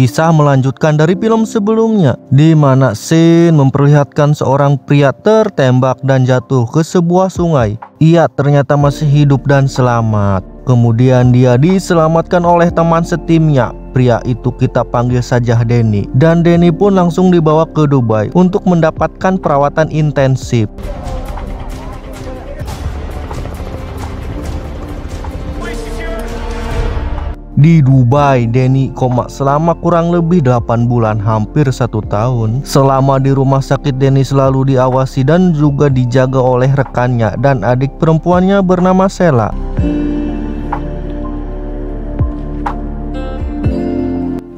Kisah melanjutkan dari film sebelumnya, di mana scene memperlihatkan seorang pria tertembak dan jatuh ke sebuah sungai. Ia ternyata masih hidup dan selamat. Kemudian dia diselamatkan oleh teman setimnya. Pria itu kita panggil saja Denny. Dan Denny pun langsung dibawa ke Dubai untuk mendapatkan perawatan intensif. Di Dubai, Denny koma selama kurang lebih 8 bulan, hampir 1 tahun. Selama di rumah sakit, Denny selalu diawasi dan juga dijaga oleh rekannya dan adik perempuannya bernama Sheila.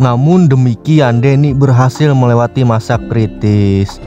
Namun demikian, Denny berhasil melewati masa kritis.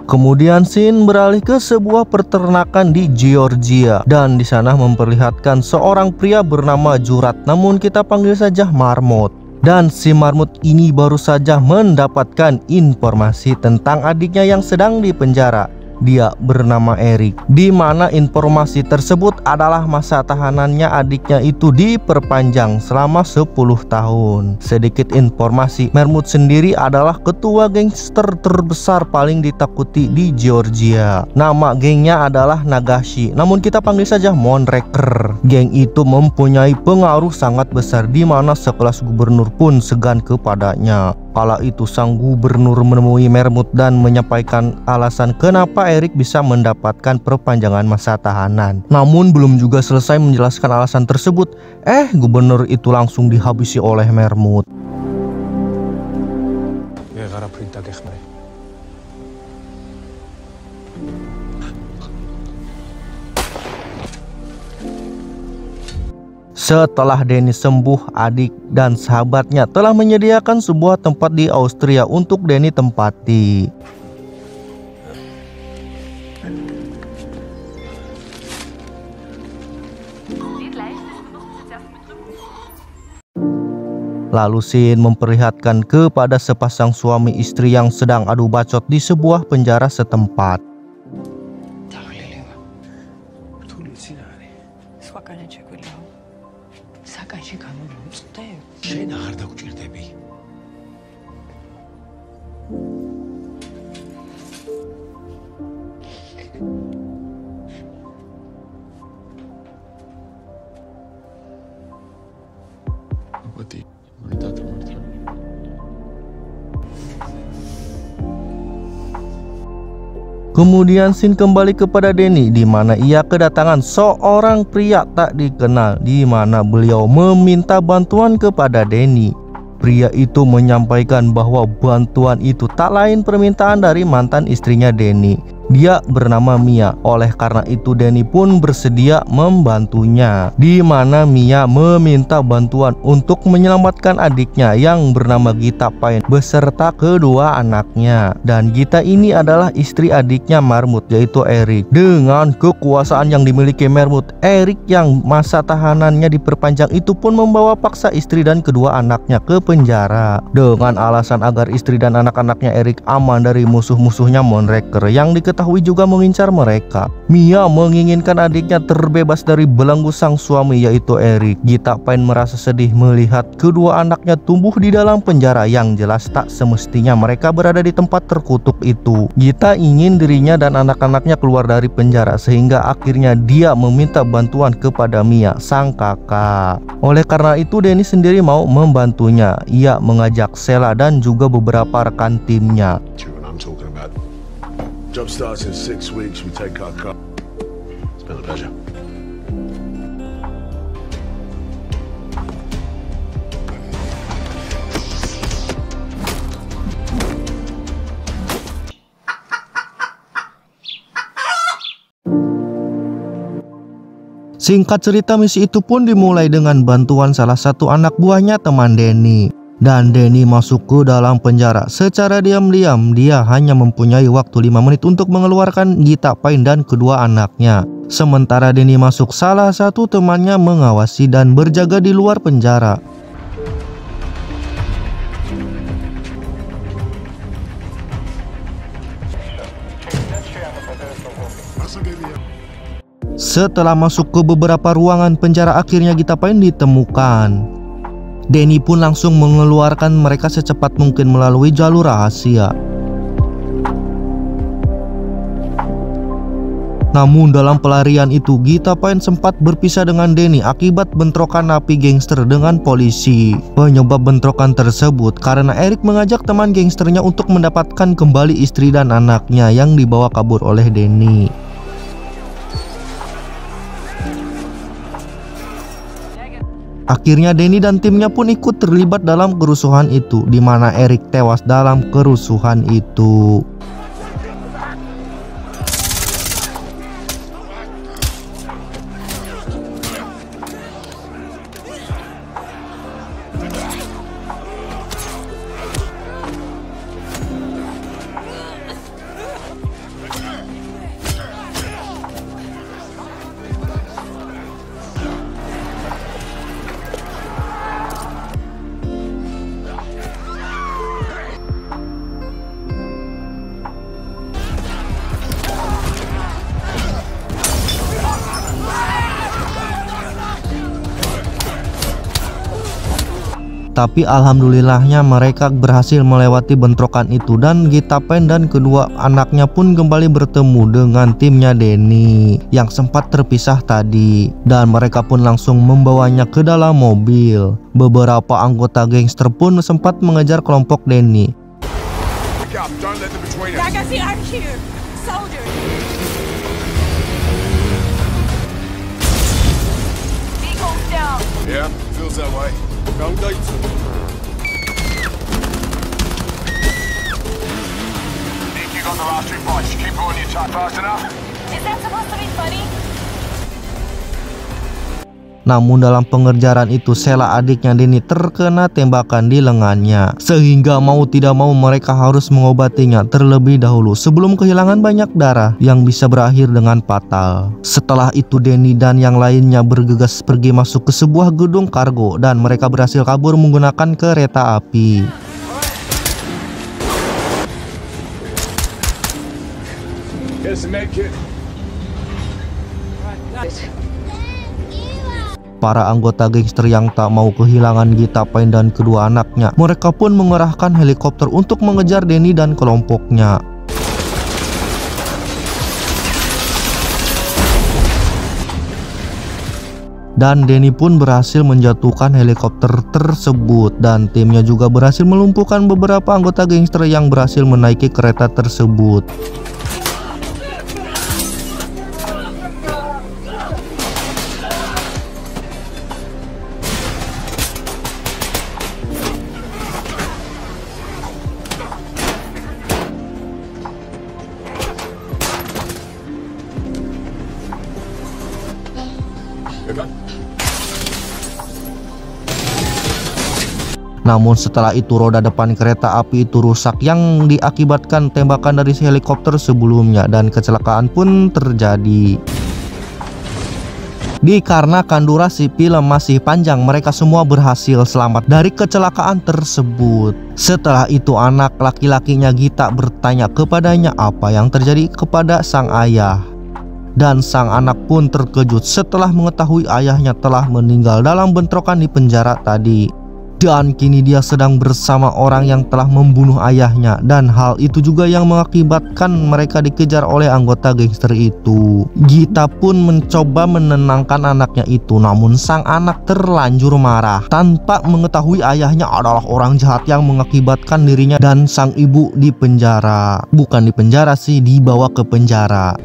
Kemudian scene beralih ke sebuah peternakan di Georgia, dan di sana memperlihatkan seorang pria bernama Jurat, namun kita panggil saja Marmut. Dan si Marmut ini baru saja mendapatkan informasi tentang adiknya yang sedang dipenjara. Dia bernama Eric, di mana informasi tersebut adalah masa tahanannya adiknya itu diperpanjang selama 10 tahun. Sedikit informasi, Marmut sendiri adalah ketua gangster terbesar paling ditakuti di Georgia. Nama gengnya adalah Nagashi, namun kita panggil saja Moonraker. Geng itu mempunyai pengaruh sangat besar, di mana sekelas gubernur pun segan kepadanya. Kala itu sang gubernur menemui Marmut dan menyampaikan alasan kenapa Eric bisa mendapatkan perpanjangan masa tahanan. Namun belum juga selesai menjelaskan alasan tersebut, gubernur itu langsung dihabisi oleh Marmut. Setelah Denny sembuh, adik dan sahabatnya telah menyediakan sebuah tempat di Austria untuk Denny tempati. Lalu scene memperlihatkan kepada sepasang suami istri yang sedang adu bacot di sebuah penjara setempat. Kemudian scene kembali kepada Denny, di mana ia kedatangan seorang pria tak dikenal, di mana beliau meminta bantuan kepada Denny. Pria itu menyampaikan bahwa bantuan itu tak lain permintaan dari mantan istrinya Denny. Dia bernama Mia. Oleh karena itu Denny pun bersedia membantunya, di mana Mia meminta bantuan untuk menyelamatkan adiknya yang bernama Gita Payne beserta kedua anaknya. Dan Gita ini adalah istri adiknya Marmut, yaitu Eric. Dengan kekuasaan yang dimiliki Marmut, Eric yang masa tahanannya diperpanjang itu pun membawa paksa istri dan kedua anaknya ke penjara dengan alasan agar istri dan anak-anaknya Eric aman dari musuh-musuhnya Moonraker yang diketahui juga mengincar mereka. Mia menginginkan adiknya terbebas dari belenggu sang suami, yaitu Eric. Gita Payne merasa sedih melihat kedua anaknya tumbuh di dalam penjara yang jelas tak semestinya mereka berada di tempat terkutuk itu. Gita ingin dirinya dan anak-anaknya keluar dari penjara, sehingga akhirnya dia meminta bantuan kepada Mia, sang kakak. Oleh karena itu Denny sendiri mau membantunya. Ia mengajak Sheila dan juga beberapa rekan timnya. Job starts in 6 weeks. We take our car. It's been a pleasure. Singkat cerita, misi itu pun dimulai dengan bantuan salah satu anak buahnya teman Denny. Dan Denny masuk ke dalam penjara secara diam-diam. Dia hanya mempunyai waktu 5 menit untuk mengeluarkan Gita Payne dan kedua anaknya. Sementara Denny masuk, salah satu temannya mengawasi dan berjaga di luar penjara. Setelah masuk ke beberapa ruangan penjara, akhirnya Gitapain ditemukan. Danny pun langsung mengeluarkan mereka secepat mungkin melalui jalur rahasia. Namun dalam pelarian itu, Gitapain sempat berpisah dengan Danny akibat bentrokan napi gangster dengan polisi. Penyebab bentrokan tersebut karena Eric mengajak teman gangsternya untuk mendapatkan kembali istri dan anaknya yang dibawa kabur oleh Danny. Akhirnya Danny dan timnya pun ikut terlibat dalam kerusuhan itu, di mana Eric tewas dalam kerusuhan itu. Tapi alhamdulillahnya mereka berhasil melewati bentrokan itu dan Gitapain dan kedua anaknya pun kembali bertemu dengan timnya Danny yang sempat terpisah tadi, dan mereka pun langsung membawanya ke dalam mobil. Beberapa anggota gangster pun sempat mengejar kelompok Danny. Yeah, feels that way. Think you got the last 2 fights. Keep rolling your time fast enough. Is that supposed to be funny? Namun dalam pengejaran itu Sheila adiknya Danny terkena tembakan di lengannya, sehingga mau tidak mau mereka harus mengobatinya terlebih dahulu sebelum kehilangan banyak darah yang bisa berakhir dengan fatal. Setelah itu Danny dan yang lainnya bergegas pergi masuk ke sebuah gedung kargo dan mereka berhasil kabur menggunakan kereta api. Para anggota gangster yang tak mau kehilangan Gitapain dan kedua anaknya, mereka pun mengerahkan helikopter untuk mengejar Danny dan kelompoknya. Dan Danny pun berhasil menjatuhkan helikopter tersebut, dan timnya juga berhasil melumpuhkan beberapa anggota gangster yang berhasil menaiki kereta tersebut. Namun setelah itu roda depan kereta api itu rusak yang diakibatkan tembakan dari helikopter sebelumnya, dan kecelakaan pun terjadi. Dikarenakan durasi film masih panjang, mereka semua berhasil selamat dari kecelakaan tersebut. Setelah itu anak laki-lakinya Gita bertanya kepadanya apa yang terjadi kepada sang ayah. Dan sang anak pun terkejut setelah mengetahui ayahnya telah meninggal dalam bentrokan di penjara tadi. Dan kini dia sedang bersama orang yang telah membunuh ayahnya, dan hal itu juga yang mengakibatkan mereka dikejar oleh anggota gangster itu. Gita pun mencoba menenangkan anaknya itu, namun sang anak terlanjur marah tanpa mengetahui ayahnya adalah orang jahat yang mengakibatkan dirinya dan sang ibu di penjara. Bukan di penjara sih, dibawa ke penjara.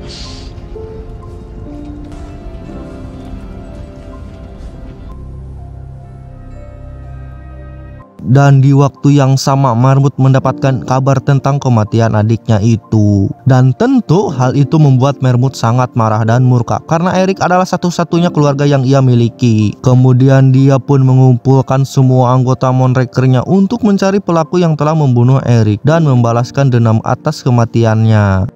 Dan di waktu yang sama Marmut mendapatkan kabar tentang kematian adiknya itu. Dan tentu hal itu membuat Marmut sangat marah dan murka karena Eric adalah satu-satunya keluarga yang ia miliki. Kemudian dia pun mengumpulkan semua anggota Moonraker-nya untuk mencari pelaku yang telah membunuh Eric dan membalaskan dendam atas kematiannya.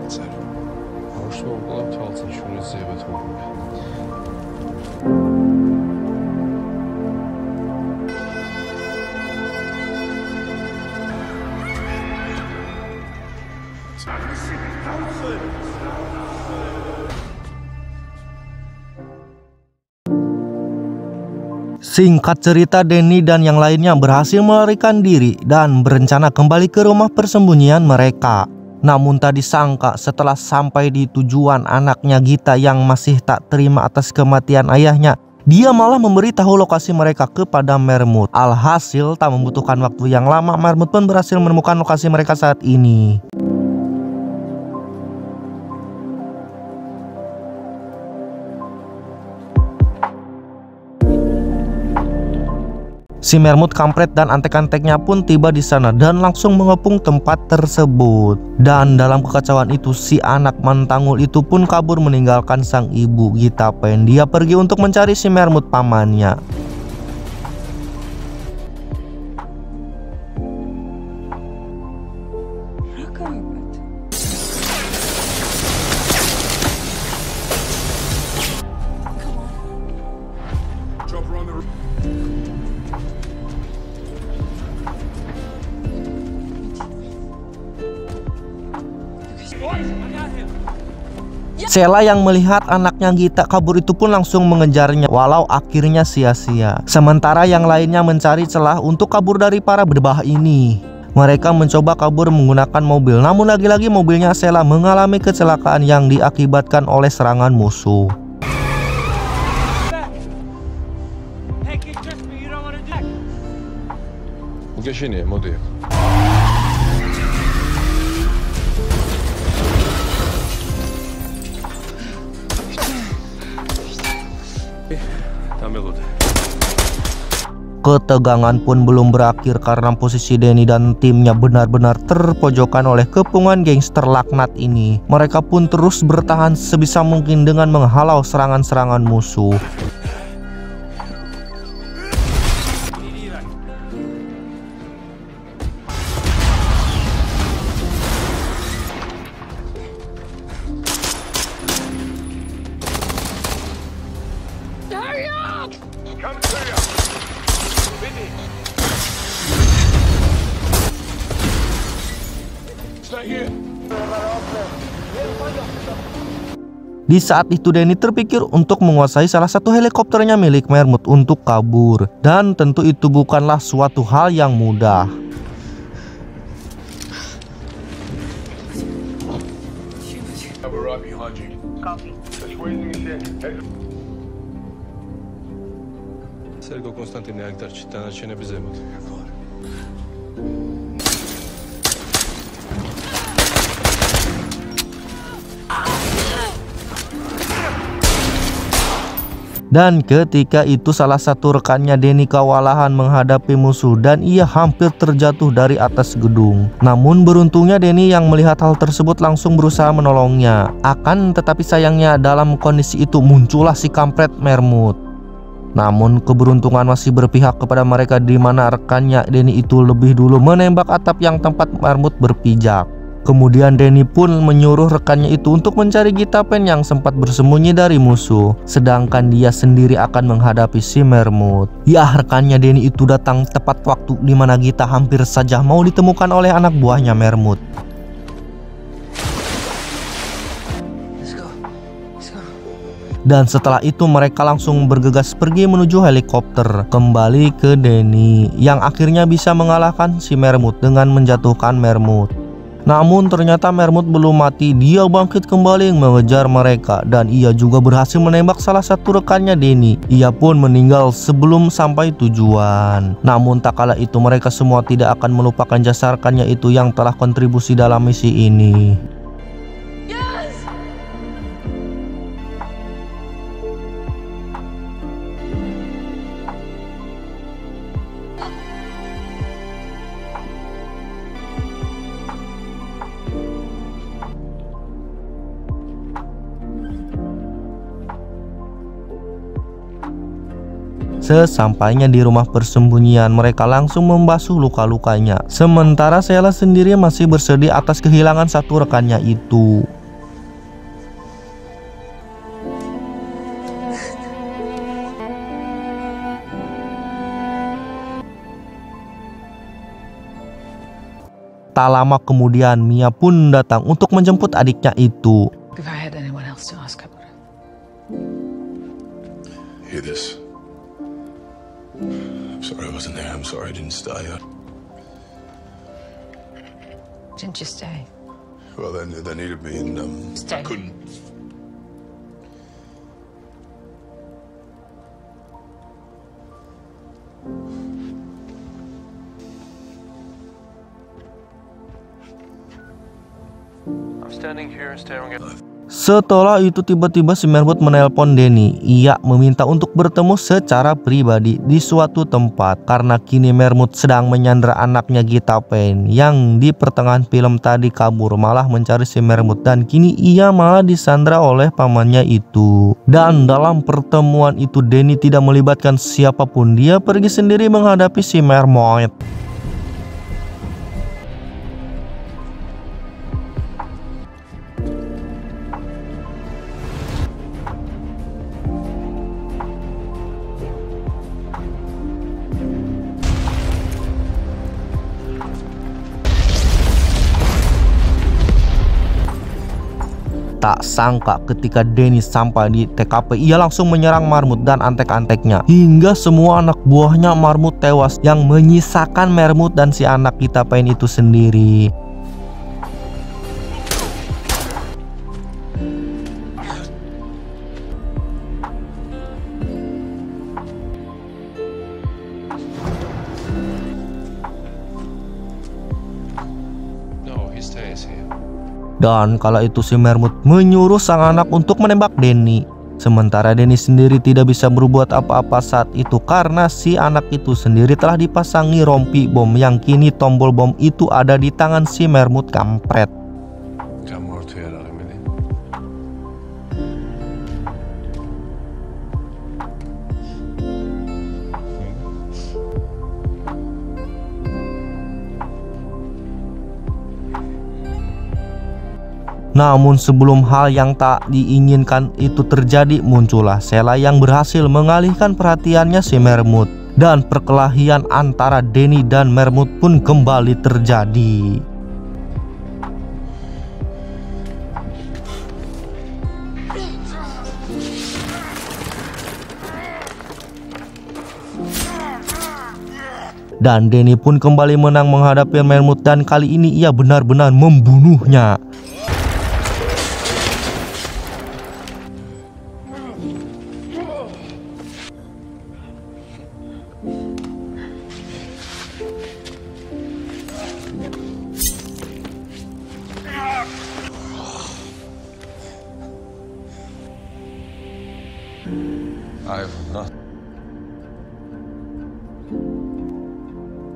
Singkat cerita, Denny dan yang lainnya berhasil melarikan diri dan berencana kembali ke rumah persembunyian mereka. Namun tak disangka setelah sampai di tujuan, anaknya Gita yang masih tak terima atas kematian ayahnya, dia malah memberitahu lokasi mereka kepada Mermut. Alhasil tak membutuhkan waktu yang lama, Mermut pun berhasil menemukan lokasi mereka saat ini. Si Mermut kampret dan antek-anteknya pun tiba di sana dan langsung mengepung tempat tersebut. Dan dalam kekacauan itu, si anak mentangul itu pun kabur meninggalkan sang ibu Gita Pen. Dia pergi untuk mencari si Mermut pamannya. Sheila yang melihat anaknya Gita kabur itu pun langsung mengejarnya, walau akhirnya sia-sia. Sementara yang lainnya mencari celah untuk kabur dari para berbah ini. Mereka mencoba kabur menggunakan mobil, namun lagi-lagi mobilnya Sheila mengalami kecelakaan yang diakibatkan oleh serangan musuh. Ketegangan pun belum berakhir karena posisi Denny dan timnya benar-benar terpojokan oleh kepungan gangster laknat ini. Mereka pun terus bertahan sebisa mungkin dengan menghalau serangan-serangan musuh. Di saat itu Denny terpikir untuk menguasai salah satu helikopternya milik Mermut untuk kabur. Dan tentu itu bukanlah suatu hal yang mudah. Sergo Konstantin Agdarç, tanaçene bize bak. Dan ketika itu salah satu rekannya Denny kewalahan menghadapi musuh dan ia hampir terjatuh dari atas gedung. Namun beruntungnya Denny yang melihat hal tersebut langsung berusaha menolongnya. Akan tetapi sayangnya dalam kondisi itu muncullah si kampret Mermut. Namun keberuntungan masih berpihak kepada mereka, di mana rekannya Denny itu lebih dulu menembak atap yang tempat Mermut berpijak. Kemudian Denny pun menyuruh rekannya itu untuk mencari Gita Pen yang sempat bersembunyi dari musuh, sedangkan dia sendiri akan menghadapi si Mermut. Ya, rekannya Denny itu datang tepat waktu di mana Gita hampir saja mau ditemukan oleh anak buahnya Mermut. Dan setelah itu mereka langsung bergegas pergi menuju helikopter kembali ke Denny, yang akhirnya bisa mengalahkan si Mermut dengan menjatuhkan Mermut. Namun ternyata Mermut belum mati, dia bangkit kembali mengejar mereka dan ia juga berhasil menembak salah satu rekannya Denny. Ia pun meninggal sebelum sampai tujuan. Namun tak kala itu mereka semua tidak akan melupakan jasa rekannya itu yang telah kontribusi dalam misi ini. Sesampainya di rumah persembunyian, mereka langsung membasuh luka-lukanya. Sementara Sheila sendiri masih bersedih atas kehilangan satu rekannya itu. Tak lama kemudian Mia pun datang untuk menjemput adiknya itu. Hear this. I'm sorry I wasn't there. I'm sorry I didn't stay. Didn't you stay? Well, they needed me, and Stay. I couldn't. I'm standing here staring at... Setelah itu tiba-tiba si Mermut menelpon Danny. Ia meminta untuk bertemu secara pribadi di suatu tempat karena kini Mermut sedang menyandra anaknya Gita Payne yang di pertengahan film tadi kabur malah mencari si Mermut, dan kini ia malah disandra oleh pamannya itu. Dan dalam pertemuan itu Danny tidak melibatkan siapapun, dia pergi sendiri menghadapi si Mermut. Tak sangka ketika Danny sampai di TKP, ia langsung menyerang Marmut dan antek-anteknya hingga semua anak buahnya Marmut tewas, yang menyisakan Mermut dan si anak Gita Payne itu sendiri. No, he stays here. Dan kala itu si Mermut menyuruh sang anak untuk menembak Danny. Sementara Danny sendiri tidak bisa berbuat apa-apa saat itu karena si anak itu sendiri telah dipasangi rompi bom, yang kini tombol bom itu ada di tangan si Mermut kampret. Come over to your family. Namun sebelum hal yang tak diinginkan itu terjadi, muncullah Sheila yang berhasil mengalihkan perhatiannya si Mermut, dan perkelahian antara Danny dan Mermut pun kembali terjadi. Dan Danny pun kembali menang menghadapi Mermut, dan kali ini ia benar-benar membunuhnya. I've not.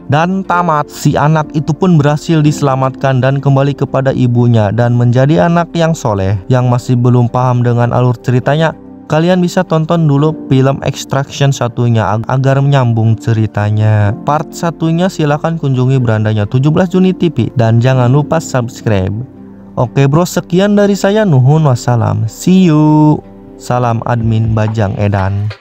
Dan tamat, si anak itu pun berhasil diselamatkan dan kembali kepada ibunya dan menjadi anak yang soleh. Yang masih belum paham dengan alur ceritanya, kalian bisa tonton dulu film Extraction satunya agar menyambung ceritanya. Part satunya silahkan kunjungi berandanya 17 Juni TV dan jangan lupa subscribe. Oke bro, sekian dari saya, nuhun wassalam. See you. Salam admin Bajang Edan.